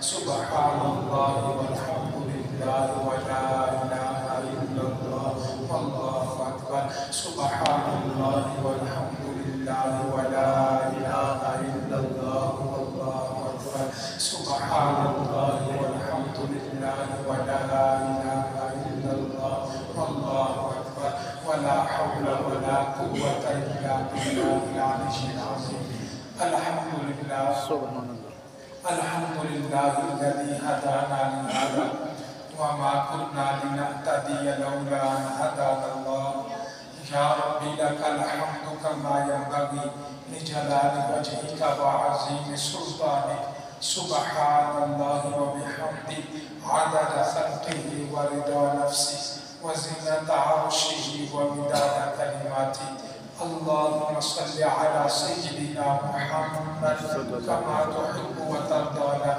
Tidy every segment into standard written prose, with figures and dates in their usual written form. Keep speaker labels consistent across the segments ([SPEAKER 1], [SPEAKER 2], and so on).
[SPEAKER 1] سبحان اللہ والحمد للہ ولا الہ الا اللہ واللہ اکبر سبحان اللہ والحمد للہ ولا الہ الا اللہ واللہ اکبر سبحان اللہ والحمد للہ ولا الہ الا اللہ واللہ اکبر ولا حول ولا قوة الا باللہ العلی العظیم الحمد للہ
[SPEAKER 2] سبحان اللہ
[SPEAKER 1] الحمد للہ الذی ہدانا لہذا وما كنا لنهتدي لولا أن هدانا الله يا ربي لك الحمد كما ينبغي لجلال وجهك وعظيم سلطانك سبحان الله وبحمده عدد خلقه ورضا نفسه وزنة عرشه ومداد كلماته اللهم صل على سيدنا محمد كما تحب وترضى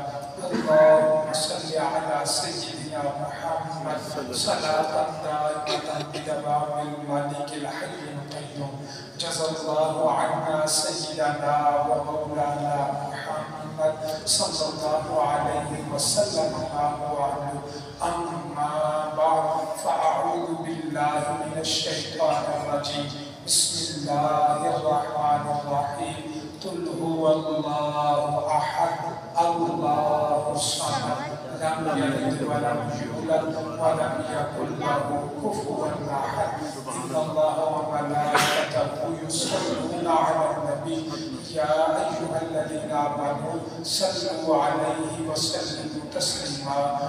[SPEAKER 1] اللهم صل على سيدنا محمد صلاة دائمة بدوام الملك الحي القيوم جزا الله عنا سيدنا ومولانا محمد صلى الله عليه وسلم ما هو عنه أما بعد فأعوذ بالله من الشيطان الرجيم بسم الله الرحمن الرحيم قل هو الله أحد الله الصمد لم يلد ولم يولد ولم يكن له كفوا أحد إن الله وملائكته يصلون على النبي يا أيها الذين آمنوا صلوا عليه وسلموا تسليما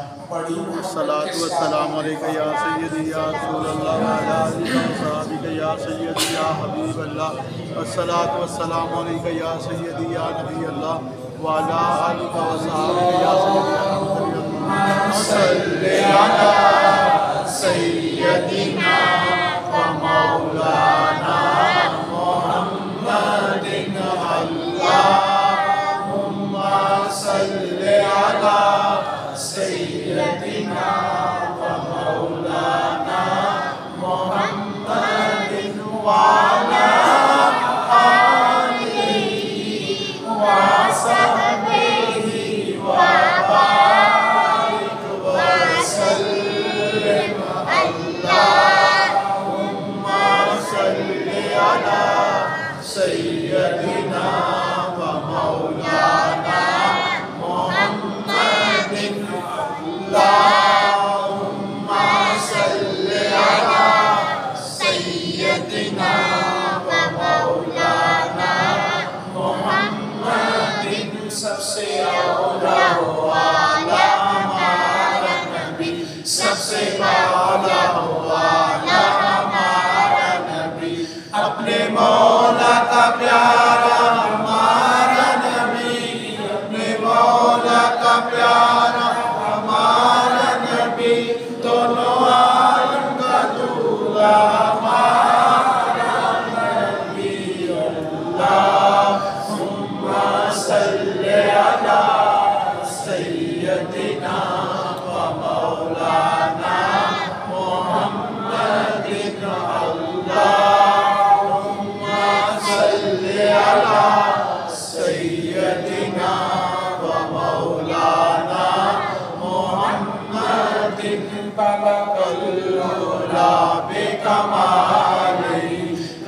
[SPEAKER 2] الصلاة والسلام عليك يا سيدي يا رسول الله وعلى آلك وصحبه يا سيدي يا حبيب الله الصلاة والسلام عليك يا سيدي يا نبي الله وعلى آلك وصحبه يا سيدي يا نبي الله صل على سيدنا ومولانا محمد اللهم صل على سيدنا ومولانا محمد وعلى آله وصحبه وبارك وسلم اللهم صل على سيدنا ومولانا محمد اللهم صل على سيدنا ومولانا محمد سب سے اولا والا ہمارا نبی سب سے بالا والا ہمارا نبی اپنے مولا کا پیارا ہمارا نبی اپنے مولا کا پیارا ہمارا نبی دونوں عالم کا دولہا ہمارا نبی اللہم صل علی سیدنا ومولانا محمد اللہم صل علی سیدنا ومولانا محمد بلغ العلا بکمالہ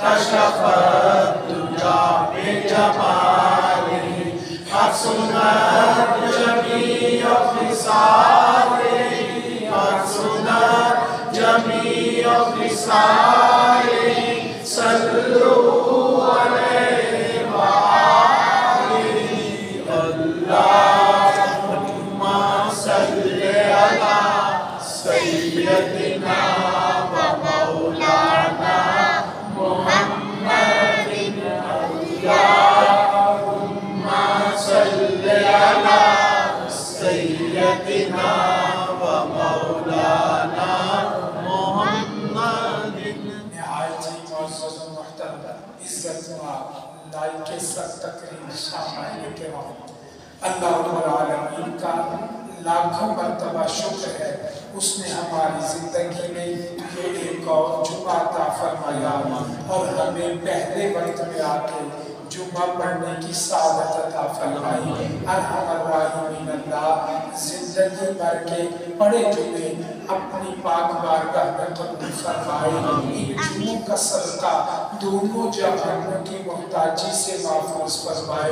[SPEAKER 2] کشف الدجا بجمالہ حسنت جمیع خصالہ حسنت جمیع خصالہ صلوا علیہ وآلہ اللہم صل علی سیدنا ومولانا محمد اللہم صل علی سیدنا ومولانا محمد نہایت ہی معزز و محترم عزت و لائق سب تقریم سامعین کرام اللہ رب العالمین کا لاکھوں مرتبہ شکر ہے اس نے ہماری زندگی میں یہ ایک اور جمعہ عطا فرمایا اور ہمیں پہلے وقت میں آ کے
[SPEAKER 1] जुम्मा पढ़ने की सादत अता फरमाई। अरहमर राहिमीन अल्लाह जिंदगी भर के पढ़े जुमे अपनी पाक बारगाह में कबूल फरमाए। इन जुमों का सदका दोनों जहानों की मोहताजी से महफूज फरमाए।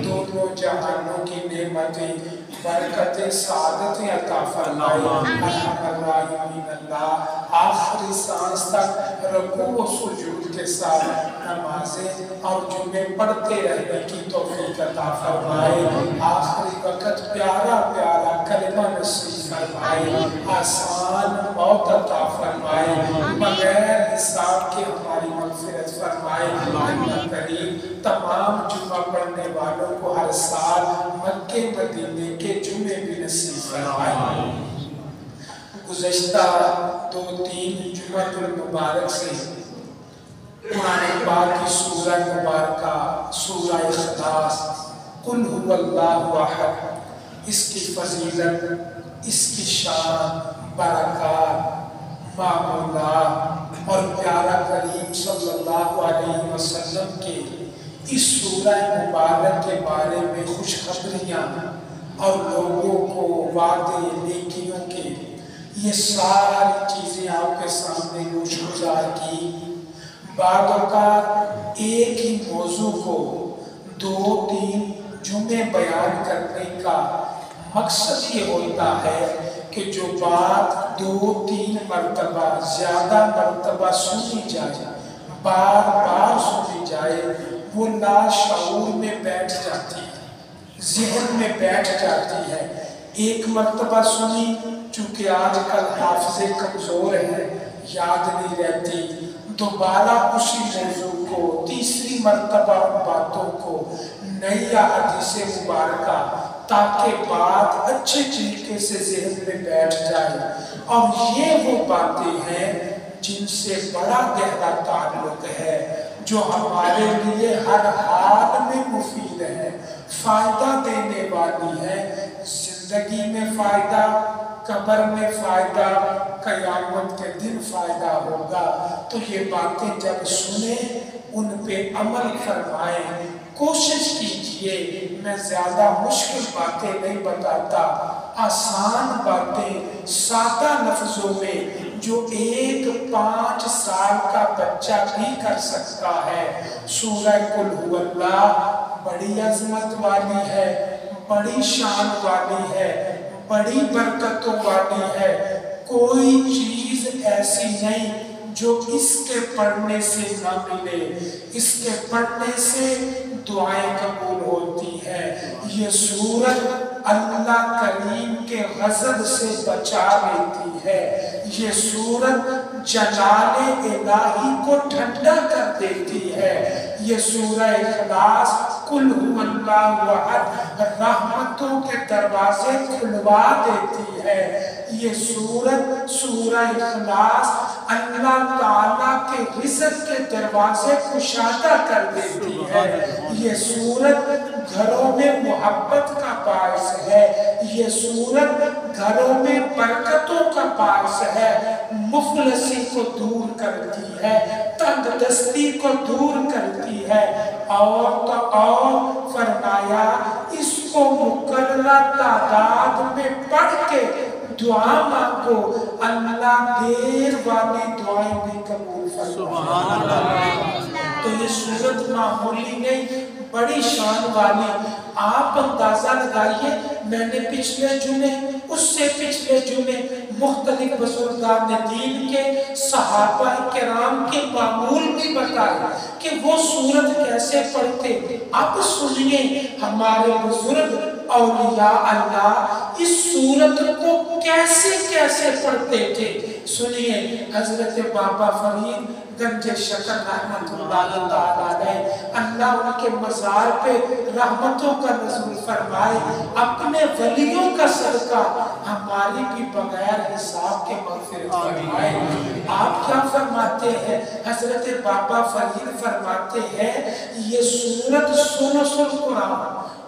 [SPEAKER 1] दोनों जहानों की नेमतें बरकतें सादतें अता फरमाए। अरहमर राहिमीन अल्लाह आखिरी सांस तक रुकू व सुजूद के साथ नमाजें और जुमे पढ़ते रहने की तौफीक अता फरमाए। आखिरी वक्त प्यारा प्यारा कलिमा नसीब फरमाए। आसान मौत अता फरमाए। बगैर हिसाब के हमारी मग़फ़िरत फरमाए। अल्लाह करीम तमाम जुमा पढ़ने वालों को हर साल मक्के मदीने के जुमे भी नसीब फरमाए। गुज़श्ता 2-3 जुमातुल मुबारक से कुरान पाक की सूरह मुबारका सूरह इख़लास कुल हुवल्लाहु अहद, इसकी फजीलत, इसकी शान, बरक़ात, मामूलात और प्यारा करीम सल्लल्लाहु अलैहि वसल्लम के इस सूरह मुबारक के बारे में खुशखबरियाँ और लोगों को वादे नेकियों के, ये सारी चीज़ें आपके सामने गुज़ार की। बात एक ही मौजू को 2-3 जुमे बयान करने का मकसद ये होता है कि जो बात 2-3 मरतबा ज़्यादा मरतबा सुनी जाए, बार बार सुनी जाए, वो लाशऊर में बैठ जाती है, ज़हन में बैठ जाती है। एक मरतबा सुनी, चूँकि आजकल हाफ़िज़े कमज़ोर है, याद नहीं रहती, दोबारा उसी मौजू को तीसरी मरतबा बातों को नई हदीसे मुबारका, ताकि बात अच्छे तरीके से ज़हन में बैठ जाए। और ये वो बातें हैं जिनसे बड़ा गहरा ताल्लुक़ है, जो हमारे लिए हर हाल में मुफीद है, फ़ायदा देने वाली है। ज़िंदगी में फ़ायदा, कब्र में फ़ायदा, क़यामत के दिन फ़ायदा होगा। तो ये बातें जब सुने, उन पे अमल फरमाएं। कोशिश कीजिए, मैं ज़्यादा मुश्किल बातें नहीं बताता, आसान बातें सादा लफ्ज़ों में जो 1-5 साल का बच्चा भी कर सकता है। सूरह कुल हुवल्लाह बड़ी अज़मत वाली है, बड़ी शान वाली है, बड़ी बरकतों वाली है। कोई चीज़ ऐसी नहीं जो इसके पढ़ने से ना मिले। इसके पढ़ने से दुआएं कबूल होती है। ये सूरत अल्लाह करीम के गज़ब से बचा लेती है। ये सूरत जलाले इलाही को ठंडा कर देती है। ये सूरह इख़लास कुल हुवल्लाहु अहद रहमतों के दरवाजे खुलवा देती है। ये सूरत सूरह इख़लास अल्लाह ताला के रिज़्क़ के दरवाजे कुशादा कर देती है। ये सूरत घरों में मोहब्बत का बाइस है। ये सूरत घरों में बरकतों का बाइस है। मुफलसी को दूर करती है, तंगदस्ती को दूर करती है। और तो और फरमाया, इसको मुकर्रर तादाद में पढ़ के दुआ मांगो, अल्लाह देर वाली दुआएं भी कबूल फरमाए। तो ये सूरत मामूली नहीं, बड़ी शान वाली। आप अंदाजा लगाइए, मैंने पिछले जुमे, उससे पिछले जुमे मुख्तलिफ बुजुर्गान दीन के, सहाबा किराम के मामूल भी बताए कि वो सूरत कैसे पढ़ते। अब सुनिए, हमारे बुजुर्ग औलिया अल्लाह इस सूरत को कैसे कैसे पढ़ते थे। सुनिए, हजरत बाबा फरीद गंजे शकर रहमतुल्लाह अलैह, अल्लाह उनके मज़ार पे रहमतों का नज़ुल फरमाए। अपने वलियों का सदका हमारी भी बगैर हिसाब के मग़फ़िरत फरमाए। आप क्या फरमाते हैं? हजरत बाबा फरीद फरमाते हैं, ये सूरत सुलुसुल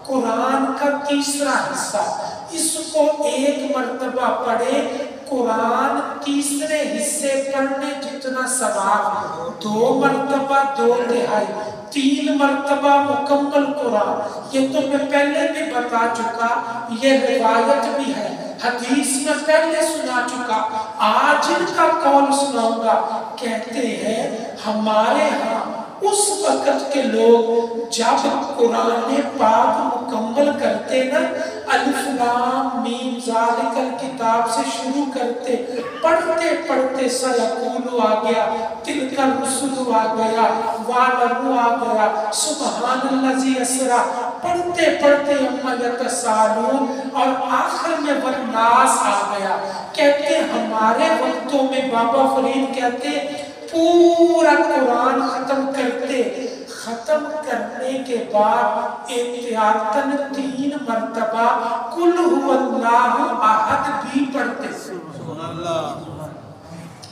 [SPEAKER 1] कुरान का तीसरा हिस्सा, इसको एक मरतबा पढ़े قرآن تیسرے حصے پڑھنے جتنا ثواب 2 مرتبہ 2 تہائی 3 مرتبہ مکمل قرآن، یہ تو میں پہلے بھی بتا چکا، یہ روایت بھی ہے، حدیث میں پہلے سنا چکا، آج ان کا قول سناؤں گا۔ کہتے ہیں ہمارے ہاں اس وقت کے لوگ جب قرآن پاک مکمل کرتے نا، الف لام میم ذالک الکتاب سے شروع کرتے، پڑھتے پڑھتے سیقول آ گیا، تلک الرسل آ گیا، وَعْلَمُوا آ گیا، سبحان الذی اسریٰ، پڑھتے پڑھتے اما یتساءلون اور آخر میں والناس آ گیا۔ کہتے ہمارے وقتوں میں بابا فرید کہتے پورا قرآن ختم کرنے کے بعد احتیاطاً 3 مرتبہ قل هو اللہ احد بھی پڑھتے۔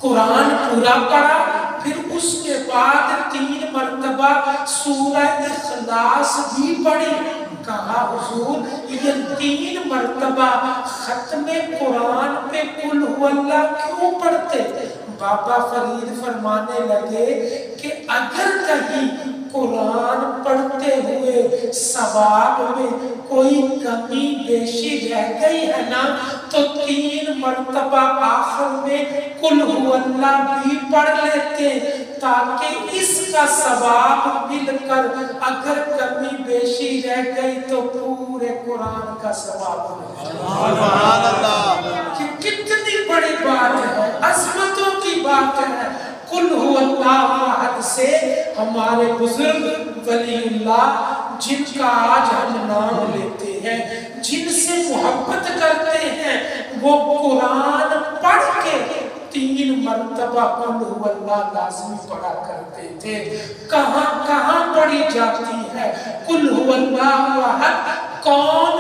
[SPEAKER 1] قرآن پورا پڑھا، پھر اس کے بعد 3 مرتبہ سورہ اخلاص بھی پڑھی۔ کہا حضور یہ 3 مرتبہ ختم قرآن پہ قل هو اللہ کیوں پڑھتے؟ بابا فرید فرمانے لگے کہ اگر کہیں قرآن پڑھتے ہوئے ثواب میں کوئی کمی بیشی رہ گئی ہے نا تو 3 مرتبہ آخر میں قل هو اللہ بھی پڑھ لیتے تاکہ اس کا ثواب مل کر اگر کمی بیشی رہ گئی تو پورے قرآن کا ثواب مل۔ سبحان اللہ! یہ کتنی بڑی بات ہے، عظمتوں کی بات ہے۔ قل هو اللہ احد سے ہمارے بزرگ ولی اللہ جن کا آج ہم نام لیتے ہیں، جن سے محبت کرتے ہیں، وہ قرآن پڑھ کے 3 مرتبہ قل هو اللہ لازمی پڑھا کرتے تھے۔ کہاں کہاں پڑھی جاتی ہے قل هو اللہ احد؟ کون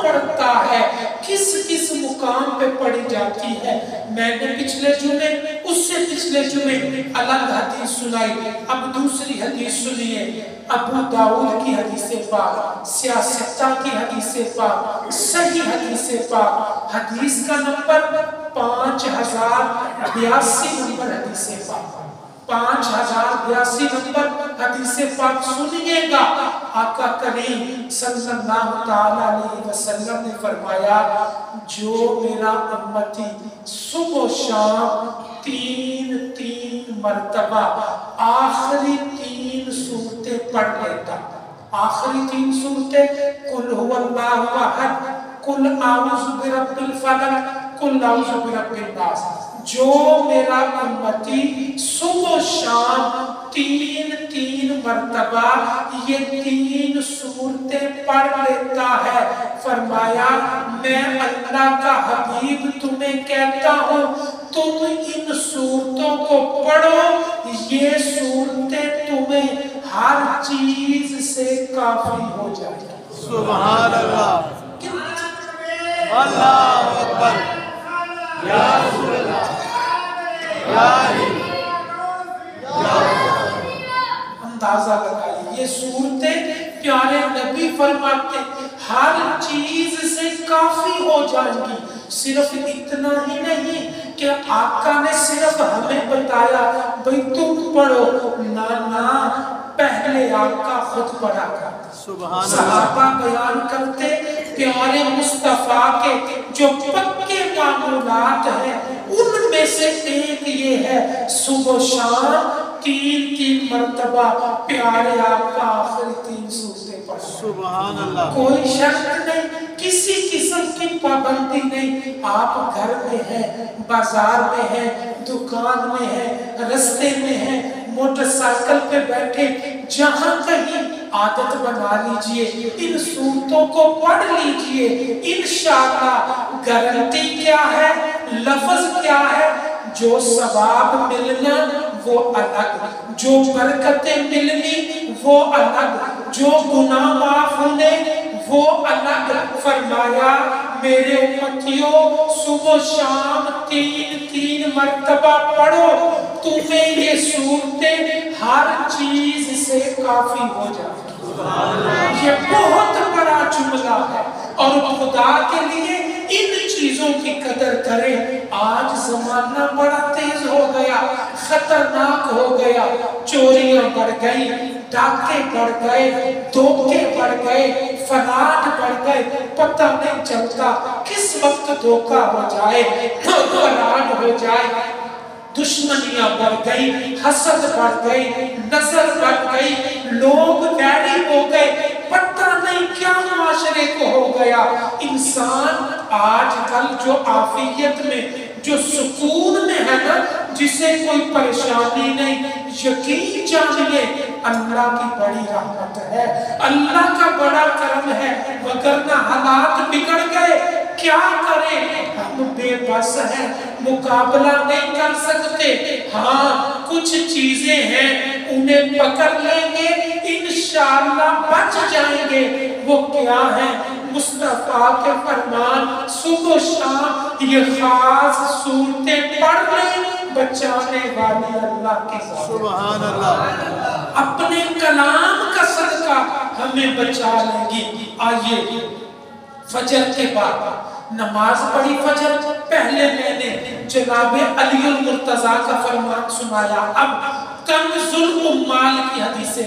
[SPEAKER 1] پڑھتا ہے، کس مقام پہ پڑھی جاتی ہے؟ میں نے پچھلے جمعے اس سے پچھلے جمعے الگ حدیث سنائی، اب دوسری حدیث سنیے، ابو داؤد کی حدیث پاک، سیاستہ کی حدیث پاک، صحیح حدیث پاک، حدیث کا نمبر 5082 نمبر حدیث پاک، 5082 نمبر حدیث پاک سنیے گا۔ آقا کریم صلی اللہ علیہ وسلم نے فرمایا جو میرا امتی صبح و شام 3 مرتبہ آخری 3 سورتیں پڑھ لیتا، آخری 3 سورتیں قل هو اللہ احد، قل اعوذ برب الفلق، قل اعوذ برب الناس، جو میرا امتی صبح و شام 3 مرتبہ یہ 3 سورتیں پڑھ لیتا ہے، فرمایا میں اللہ کا حبیب تمہیں کہتا ہوں تم ان سورتوں کو پڑھو، یہ سورتیں تمہیں ہر چیز سے کافی ہو جائے گی۔
[SPEAKER 2] سبحان اللہ! اللہ اکبر! یا رسول اللہ! یا علی!
[SPEAKER 1] اندازہ لگائیے یہ صورتیں پیارے نبی فرماتے ہر چیز سے کافی ہو جائیں گی۔ صرف اتنا ہی نہیں کہ آقا نے صرف ہمیں بتایا بھئی تم پڑھو، نہ پہلے آقا خود پڑھا کرتے، صحابہ بیان کرتے پیارے مصطفیٰ کے جو پکے معمولات ہیں ان میں سے ایک یہ ہے صبح و شام 3 مرتبہ پیارے آقا آخری 3 سورتیں پڑھیں۔
[SPEAKER 2] سبحان اللہ!
[SPEAKER 1] کوئی شرط نہیں، کسی قسم کی پابندی نہیں، آپ گھر میں ہیں، بازار میں ہیں، دکان میں ہیں، رستے میں ہیں، موٹر سائیکل پہ بیٹھے، جہاں کہیں عادت بنا لیجئے، ان سورتوں کو پڑھ لیجئے، انشاءاللہ گارنٹی کیا ہے، لفظ کیا ہے، جو ثواب ملنا وہ الگ، جو برکتیں ملنی وہ الگ، جو گناہ معاف ہونے وہ الگ۔ فرمایا میرے امتیوں صبح و شام 3 مرتبہ پڑھو، تمہیں یہ صورتیں ہر چیز سے کافی ہو جائیں۔ یہ بہت بڑا جملہ ہے اور خدا کے لیے इन चीजों की कदर करें। आज जमाना बड़ा तेज हो गया, खतरनाक हो गया, चोरियां बढ़ गई, डाके बढ़ गए, धोखे बढ़ गए, फराड बढ़ गए, पता नहीं चलता किस वक्त धोखा हो जाए, फराड हो जाए, दुश्मनियां बढ़ गई, हसद बढ़ गई, नजर बढ़ गई, लोग बैरी हो गए, पता नहीं क्या माशरे को हो गया। इंसान आजकल जो आफियत में, जो सुकून में है ना, जिसे कोई परेशानी नहीं, यकीन जानिए अल्लाह की बड़ी रहमत है, अल्लाह का बड़ा करम है, वगरना हालात बिगड़ गए। क्या करें, हम बेबस हैं, मुकाबला नहीं कर सकते। हाँ, कुछ चीजें हैं उन्हें पकड़ लेंगे, इंशाअल्लाह बच जाएंगे। वो क्या है? मुस्तफा के फरमान, सुबह शाम ये खास सूरतें पढ़ लें, बचाने वाली अल्लाह की ज़ात।
[SPEAKER 2] सुभान अल्लाह।
[SPEAKER 1] अपने कलाम का सदका हमें बचा लेंगी। आइए, फजर के बाद नमाज पढ़ी, फजर पहले मैंने जनाब अलीउल मुर्तजा का फरमान सुनाया। अब कंजुल उम्माल की हदीस से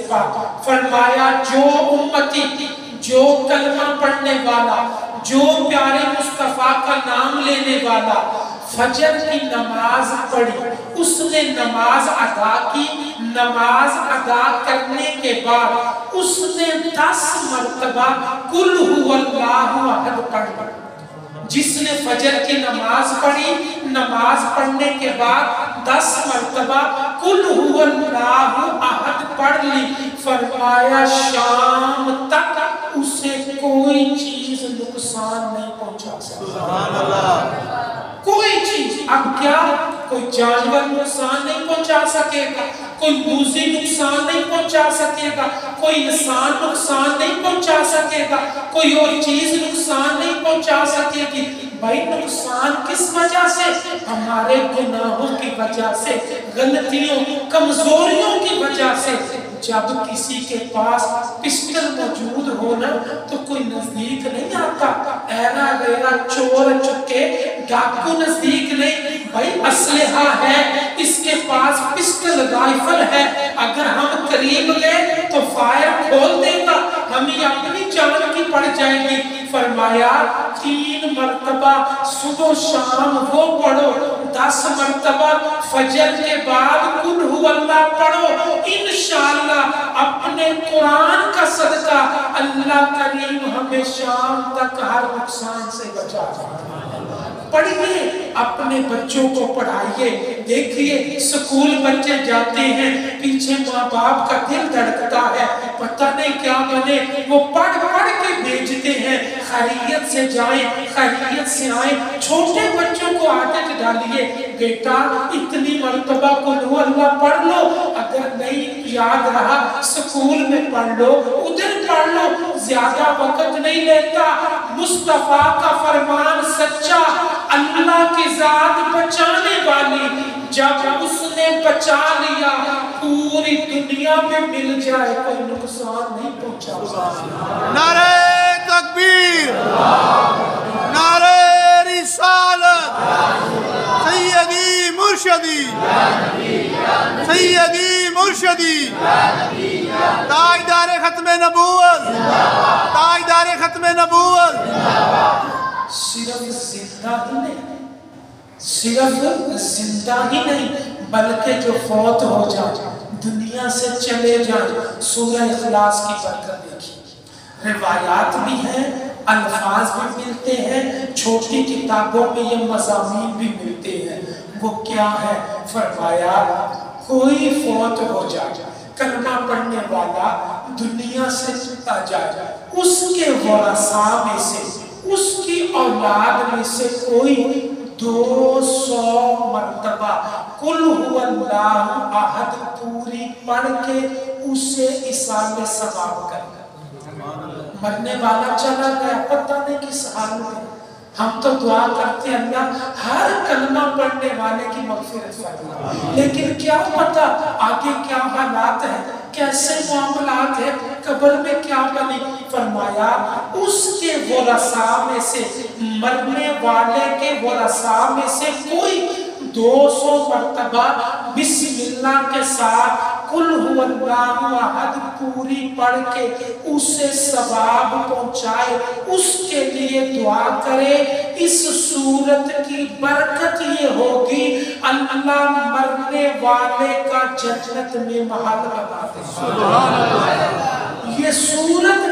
[SPEAKER 1] फरमाया, जो उम्मती, जो कलमा पढ़ने वाला, जो प्यारे मुस्तफा का नाम लेने वाला फजर की नमाज पढ़ी, उसने नमाज अदा की, नमाज अदा करने के बाद उसने 10 मर्तबा कुल हुवल्लाहु अहद पढ़ा। जिसने फजर की नमाज पढ़ी, नमाज पढ़ने के बाद 10 मर्तबा कुल हुवल्लाहु अहद पढ़ ली, फरमाया शाम तक उसे कोई चीज नुकसान नहीं पहुंचा सकती।
[SPEAKER 2] सुभान अल्लाह।
[SPEAKER 1] कोई चीज, अब क्या, कोई जानवर नुकसान नहीं पहुंचा सकेगा, कोई दूसरी नुकसान नहीं पहुंचा सकेगा, कोई इंसान नुकसान नहीं पहुंचा सकेगा, कोई और चीज नुकसान नहीं पहुंचा सकेगी। भाई नुकसान किस वजह से? हमारे गुनाहों की वजह से, गलतियों, कमजोरियों की वजह से। जब किसी के पास पिस्टल मौजूद हो ना, तो कोई नजदीक नहीं आता, ऐरा गैरा चोर चुके डाकू नजदीक नहीं। भाई असलहा है, इसके पास पिस्टल राइफल है, अगर हम करीब गए तो फायर खोल देगा, हमें अपनी जान की पड़ जाएगी। फरमाया 3 मर्तबा सुबह शाम वो पढ़ो, 10 मर्तबा फजर के बाद कुल हुवल्लाह पढ़ो। इंशाअल्लाह अपने कुरान का सदका अल्लाह करीम हमें शाम तक हर नुकसान से बचा जाए। पढ़िए, अपने बच्चों को पढ़ाइए। देखिए स्कूल बच्चे जाते हैं, पीछे माँ बाप का दिल धड़कता है, पता नहीं क्या बने, वो पढ़ पढ़ के भेजते हैं, खैरियत से जाएं, खैरियत से आएं। छोटे बच्चों को आदत डालिए, बेटा इतनी मर्तबा कुल हुवल्लाह पढ़ लो, अगर नहीं याद रहा स्कूल में पढ़ लो, उधर पढ़ लो, ज्यादा वक्त नहीं लेता। मुस्तफा का फरमान सच्चा, अल्लाह की जात बचाने वाली, जब उसने बचा लिया पूरी दुनिया में मिल जाए, कोई नुकसान नहीं पहुंचा।
[SPEAKER 2] नारे तकबीर, नारे रिसालत, सैयदी मुर्शदी, सैयदी मुर्शदी, ताजदार खत्म नबूवत, ताजदार खत्म नबूवत।
[SPEAKER 1] सिर्फ जिंदा ही नहीं, सिर्फ जिंदा ही नहीं, बल्कि जो फौत हो जाए, दुनिया से चले जाए, सूरह इखलास की बरकत देखिए। रिवायात भी हैं, अल्फाज भी मिलते हैं, छोटी किताबों में ये मज़ामीन भी मिलते हैं। वो क्या है? फरमाया कोई फौत हो जाए, कलमा पढ़ने वाला दुनिया से चला जाए, उसके वारसा में से, उसकी औलाद में से कोई 200 मर्तबा कुल हुवल्लाहु अहद पूरी पढ़ के उसे इसाले सवाब करेगा। मरने वाला चला गया, पता नहीं किस हाल में, हम तो दुआ करते हैं अल्लाह हर कलमा पढ़ने वाले की मग़फ़िरत फरमा, लेकिन क्या पता आगे क्या हालात है, कैसे मामलात है, कब्र में क्या बनी। फरमाया उसके वरसा में से, मरने वाले के वरसा में से कोई 200 मरतबा बिस्मिल्लाह के साथ कुल हुवल्लाहु अहद पूरी पढ़ के उसे सवाब पहुंचाए, उसके लिए दुआ करे। इस सूरत की बरकत ये होगी अल्लाह मरने वाले का जन्नत में महल बना दे। सुभान अल्लाह। ये सूरत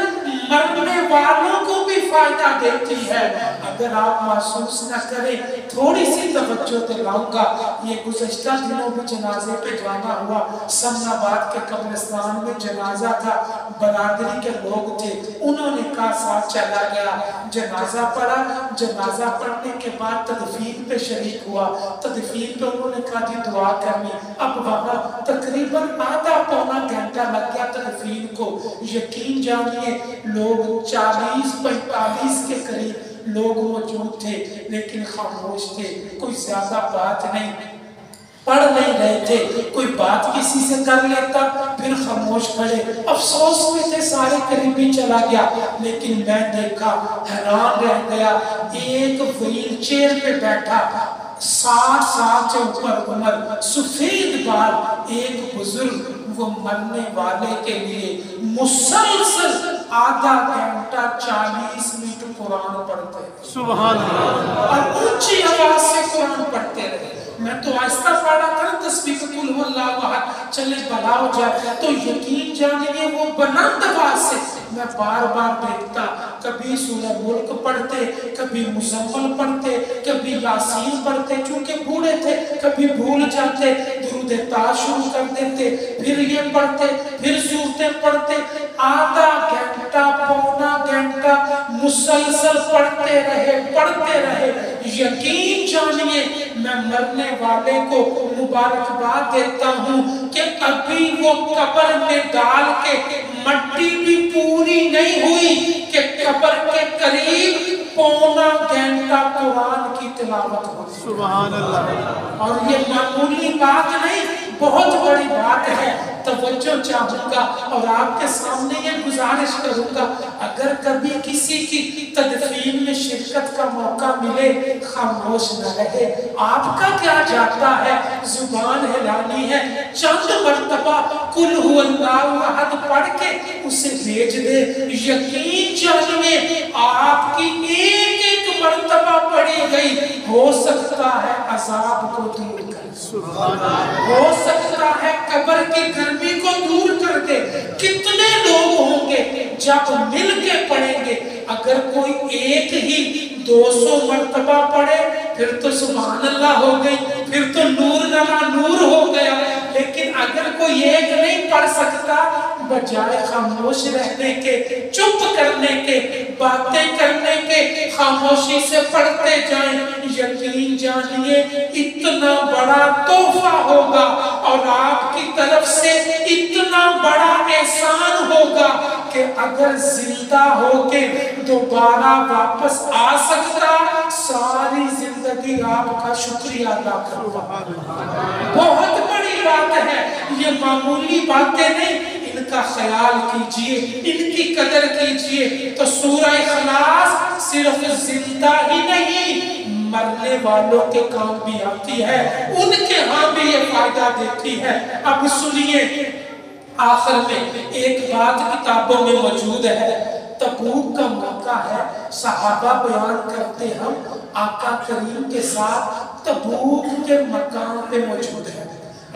[SPEAKER 1] मरने वालों को भी फायदा देती है। अगर आप महसूस न करें, थोड़ी सी तवज्जो दिलाऊंगा। ये गुज़श्ता दिनों में जनाजे पे जाना हुआ, समनाबाद के कब्रिस्तान में जनाजा था, बरादरी के लोग थे, उन्होंने कहा साथ चला गया, जनाजा पढ़ा। जनाजा पढ़ने के बाद तदफीन पे शरीक हुआ। तदफीन पे उन्होंने कहा जी दुआ करनी। अब वहाँ तकरीबन आधा पौना घंटा लग गया तदफीन को। यकीन जानिए लोग 40-45 के करीब लोग मौजूद थे, लेकिन खामोश थे, कोई ज्यादा बात नहीं, पढ़ नहीं रहे थे। कोई बात किसी से कर लेता फिर खामोश खड़े, अफसोस में थे सारे, करीबी चला गया। लेकिन मैं देखा, हैरान रह गया, एक व्हील चेयर पे बैठा, 60 साल से ऊपर उम्र, सफेद बाल, एक बुजुर्ग, वो मरने वाले के लिए मुसलसल आधा घंटा 40 मिनट कुरान पढ़ते, सुभान अल्लाह, और ऊंची आवाज से कुरान पढ़ते रहे। मैं तो आहिस्ता पढ़ा था, तस्बीह कुल हुवल्लाहु अहद चले बला हो जाए, तो यकीन जानिए वो बुलंद आवाज से मैं बार बार देखता, कभी सूरह मुल्क पढ़ते, कभी मुज़म्मिल पढ़ते, कभी यासीन पढ़ते, चूंकि बूढ़े थे कभी भूल जाते, दुरूद ताज शुरू कर देते, फिर ये पढ़ते, फिर सूरतें पढ़ते, आधा घंटा पौना घंटा मुसलसल पढ़ते रहे। यकीन जानिए मैं मरने वाले को मुबारकबाद देता हूँ कि अभी वो कब्र में डाल के मट्टी भी पूरी नहीं हुई कि कब्र के करीब पौना घंटा कुरान की तिलावत हो। सुभान अल्लाह। और ये मामूली बात नहीं, बहुत बड़ी बात है। तवज्जो चाहूंगा और आपके सामने ये गुजारिश करूंगा, अगर कभी किसी की तदफीन में शिरकत का मौका मिले, खामोश न रहे। आपका क्या जाता है, जुबान हिलानी है, चंद मर्तबा कुल हुवल्लाहु अहद पढ़ के उसे भेज दे। यकीन जानिए आपकी एक एक मर्तबा पढ़ी गई, हो सकता है अज़ाब को दूर कर, हो सकता है कब्र की गर्मी को दूर कर दे। कितने लोग होंगे जब मिल के पढ़ेंगे। अगर कोई एक ही 200 मर्तबा पढ़े फिर तो सुभान अल्लाह हो गई, फिर तो नूर नला नूर हो गया। लेकिन अगर कोई एक नहीं पढ़ सकता, बजाय खामोश रहने के, चुप करने के, बातें करने के, खामोशी से पढ़ते जाएं, यकीन जानिए इतना बड़ा तोहफा होगा और आपकी तरफ से इतना बड़ा एहसान होगा कि अगर जिंदा होके दोबारा वापस आ सकता, सारी जिंदगी आपका शुक्रिया अदा करूंगा। बहुत बड़ी बात है, ये मामूली बातें नहीं, इनका ख्याल कीजिए, इनकी कदर कीजिए। तो सूरह इखलास सिर्फ जिंदा ही नहीं, मरने वालों के काम भी आती है, उनके यहाँ भी ये फायदा देती है। अब सुनिए, आखिर में एक बात किताबों में मौजूद है। तबूक का मौका है, सहाबा बयान करते हम आका करीम के साथ तबूक के मकाम पे मौजूद है।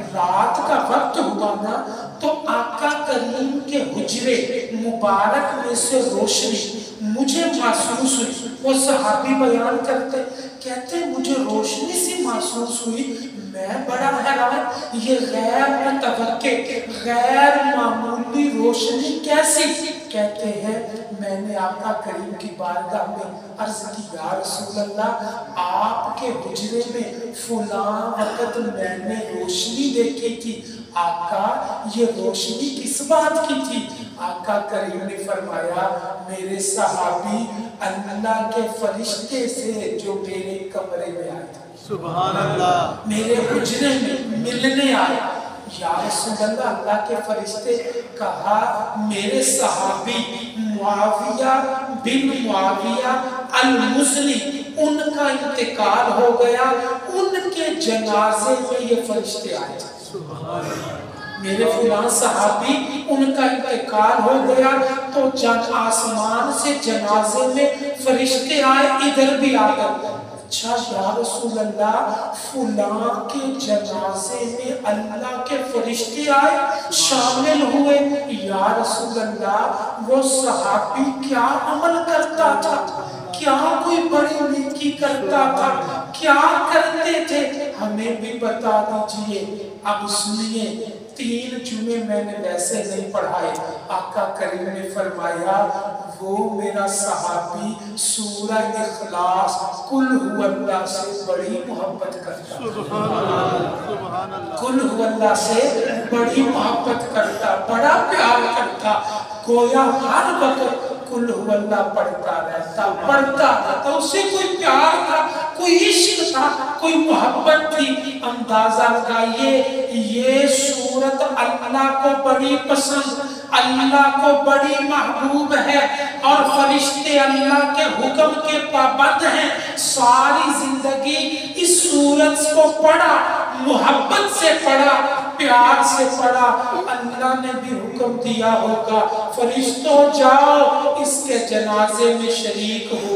[SPEAKER 1] रात का वक्त हुआ ना, तो आका करीम के हुजरे मुबारक में से रोशनी मुझे महसूस हुई। वो सहाबी बयान करते, कहते मुझे रोशनी सी महसूस हुई। मैं बड़ा हैरान, ये गैर मुतवक्के, गैर मामूली रोशनी कैसी? कहते हैं मैंने आका करीम की बारगाह में अर्ज की, या रसूल अल्लाह, आपके हुजरे में फुलां वक़्त मैंने रोशनी देखी थी। आका ये रोशनी किस बात की थी? आका करीम ने फरमाया मेरे सहाबी अल्लाह के फरिश्ते से जो मेरे कमरे में आए थे,
[SPEAKER 2] सुभान अल्लाह,
[SPEAKER 1] मेरे हुजरे में मिलने आए। या रसूल अल्लाह, अल्लाह के फरिश्ते कहा मेरे सहाबी मुआविया बिन मुआविया अल-मुज़नी, उनका इंतकाल हो गया, उनके जनाजे में ये फरिश्ते आए थे।
[SPEAKER 2] सुभान अल्लाह,
[SPEAKER 1] मेरे फुलां सहाबी उनका इंतकाल हो गया तो जब आसमान से जनाजे में फरिश्ते आए, इधर भी आ गए। अच्छा या रसूल अल्लाह, फुलां के जनाजे में अल्लाह के फरिश्ते आए, शामिल हुए। या रसूल अल्लाह, वो सहाबी क्या अमल करता था, क्या कोई बड़ी नेकी करता था, क्या करते थे, हमें भी बता दीजिए। अब सुनिए, 3 जुमे मैंने वैसे नहीं पढ़ाए। आका करीम ने फरमाया वो मेरा सहाबी सूरह इखलास कुल हुवल्लाह से बड़ी मोहब्बत करता,
[SPEAKER 2] सुभान अल्लाह, सुभान अल्लाह,
[SPEAKER 1] कुल हुवल्लाह से बड़ी मोहब्बत करता, बड़ा प्यार करता। गोया हर वक्त कुल हुवल्लाह पढ़ता रहता, उसे कोई प्यार था, कोई इश्क था, कोई मोहब्बत थी। अंदाजा लगाइए, ये सूरत अल्लाह को बड़ी पसंद, अल्लाह को बड़ी महबूब है और फरिश्ते अल्लाह के हुक्म के पाबंद हैं। सारी जिंदगी इस सूरत को पढ़ा, मोहब्बत से पढ़ा, प्यार से पढ़ा। अल्लाह ने भी हुक्म दिया होगा फरिश्तों जाओ इसके जनाजे में शरीक हो।